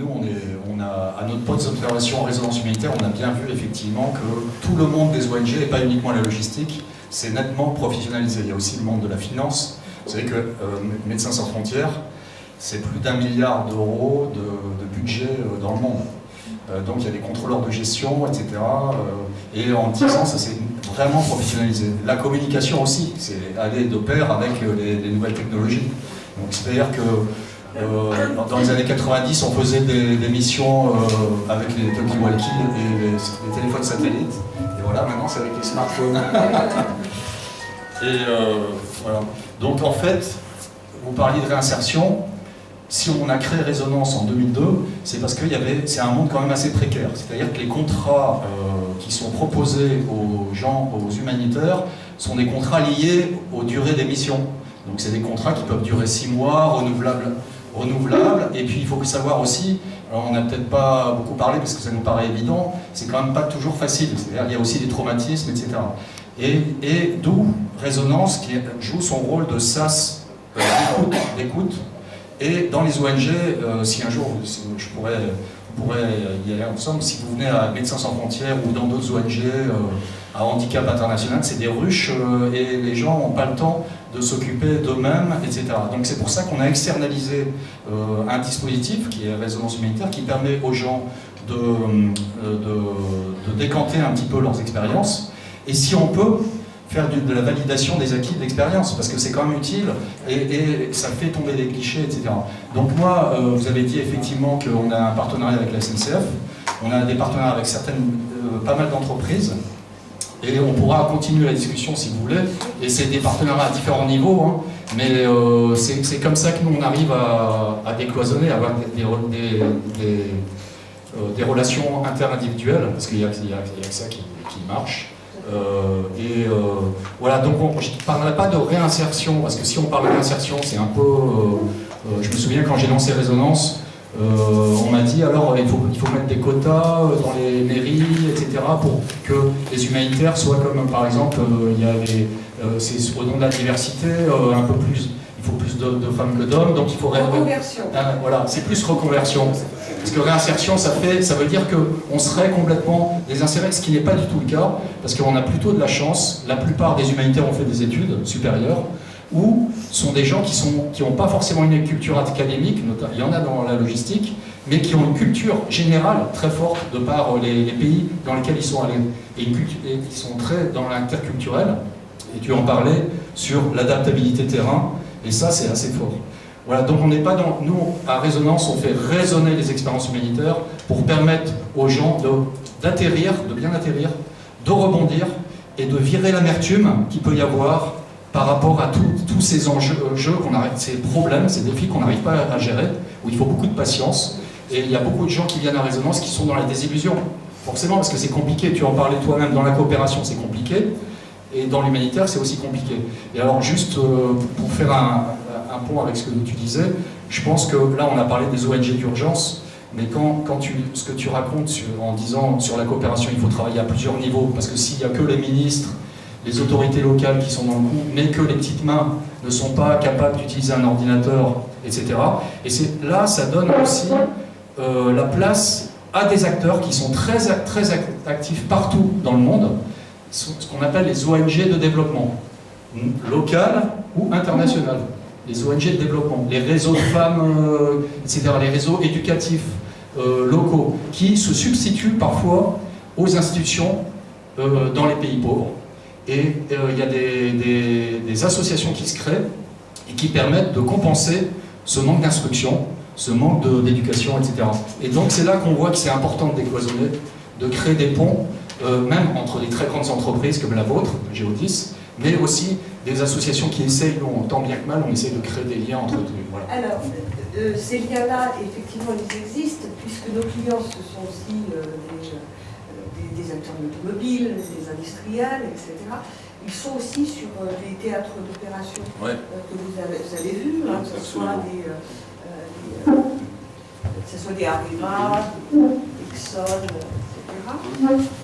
nous, à notre poste d'observation en résonance humanitaire, on a bien vu effectivement que tout le monde des ONG, et pas uniquement la logistique, c'est nettement professionnalisé. Il y a aussi le monde de la finance. Vous savez que Médecins sans frontières, c'est plus d'1 milliard d'euros de budget dans le monde. Donc il y a des contrôleurs de gestion, etc. Et en 10 ans, ça s'est vraiment professionnalisé. La communication aussi, c'est aller de pair avec les nouvelles technologies. Donc c'est-à-dire que dans les années 90, on faisait des missions avec les talkie-walkie et les téléphones satellites. Et voilà, maintenant c'est avec les smartphones. Et voilà. Donc en fait, vous parliez de réinsertion. Si on a créé Résonance en 2002, c'est parce que c'est un monde quand même assez précaire. C'est-à-dire que les contrats qui sont proposés aux gens, aux humanitaires, sont des contrats liés aux durées des missions. Donc c'est des contrats qui peuvent durer 6 mois, renouvelables. Et puis il faut savoir aussi, alors on n'a peut-être pas beaucoup parlé parce que ça nous paraît évident, c'est quand même pas toujours facile. C'est-à-dire qu'il y a aussi des traumatismes, etc. Et d'où Résonance qui joue son rôle de sas d'écoute. Et dans les ONG, si un jour on pourrait y aller ensemble, si vous venez à Médecins sans frontières ou dans d'autres ONG, à Handicap International, c'est des ruches et les gens n'ont pas le temps de s'occuper d'eux-mêmes, etc. Donc c'est pour ça qu'on a externalisé un dispositif qui est Résonance humanitaire, qui permet aux gens de décanter un petit peu leurs expériences. Et si on peut, faire de la validation des acquis de l'expérience, parce que c'est quand même utile et ça fait tomber des clichés, etc. Donc moi, vous avez dit effectivement qu'on a un partenariat avec la SNCF, on a des partenariats avec pas mal d'entreprises, et on pourra continuer la discussion si vous voulez, et c'est des partenariats à différents niveaux, hein, mais c'est comme ça que nous on arrive à décloisonner, à avoir des relations interindividuelles, parce qu'il y a que ça qui marche. Voilà, donc je ne parlerai pas de réinsertion, parce que si on parle de réinsertion, c'est un peu... je me souviens quand j'ai lancé Résonance, on m'a dit alors il faut mettre des quotas dans les mairies, etc., pour que les humanitaires soient comme, par exemple, c'est au nom de la diversité, un peu plus... Il faut plus de femmes que d'hommes, donc il faudrait... Reconversion. Voilà, c'est plus reconversion. Parce que réinsertion, ça veut dire qu'on serait complètement désinséré, ce qui n'est pas du tout le cas, parce qu'on a plutôt de la chance. La plupart des humanitaires ont fait des études supérieures, ou sont des gens qui n'ont pas forcément une culture académique, il y en a dans la logistique, mais qui ont une culture générale très forte de par les pays dans lesquels ils sont allés, et qui sont très dans l'interculturel. Et tu en parlais sur l'adaptabilité terrain, et ça c'est assez fort. Voilà, donc on n'est pas dans... Nous, à Résonance, on fait résonner les expériences humanitaires pour permettre aux gens d'atterrir, de bien atterrir, de rebondir et de virer l'amertume qu'il peut y avoir par rapport à tous ces enjeux, ces problèmes, ces défis qu'on n'arrive pas à gérer, où il faut beaucoup de patience. Et il y a beaucoup de gens qui viennent à Résonance qui sont dans la désillusion. Forcément, parce que c'est compliqué, tu en parlais toi-même, dans la coopération c'est compliqué, et dans l'humanitaire c'est aussi compliqué. Et alors juste pour faire un pont avec ce que tu disais, je pense que là on a parlé des ONG d'urgence, mais ce que tu racontes en disant sur la coopération, il faut travailler à plusieurs niveaux, parce que s'il n'y a que les ministres, les autorités locales qui sont dans le coup, mais que les petites mains ne sont pas capables d'utiliser un ordinateur, etc. Et là, ça donne aussi la place à des acteurs qui sont très actifs partout dans le monde, ce qu'on appelle les ONG de développement, local ou international. Les ONG de développement, les réseaux de femmes, etc., les réseaux éducatifs locaux, qui se substituent parfois aux institutions dans les pays pauvres. Et il y a des associations qui se créent et qui permettent de compenser ce manque d'instruction, ce manque d'éducation, etc. Et donc c'est là qu'on voit que c'est important de décloisonner, de créer des ponts, même entre des très grandes entreprises comme la vôtre, Géodis, mais aussi des associations qui essayent, tant bien que mal, on essaye de créer des liens entre eux. Voilà. Alors, ces liens-là, effectivement, ils existent, puisque nos clients, ce sont aussi des acteurs de l'automobile, des industriels, etc. Ils sont aussi sur des théâtres d'opération que vous avez vus, hein, que ce soit des Arriva, Exxon, etc.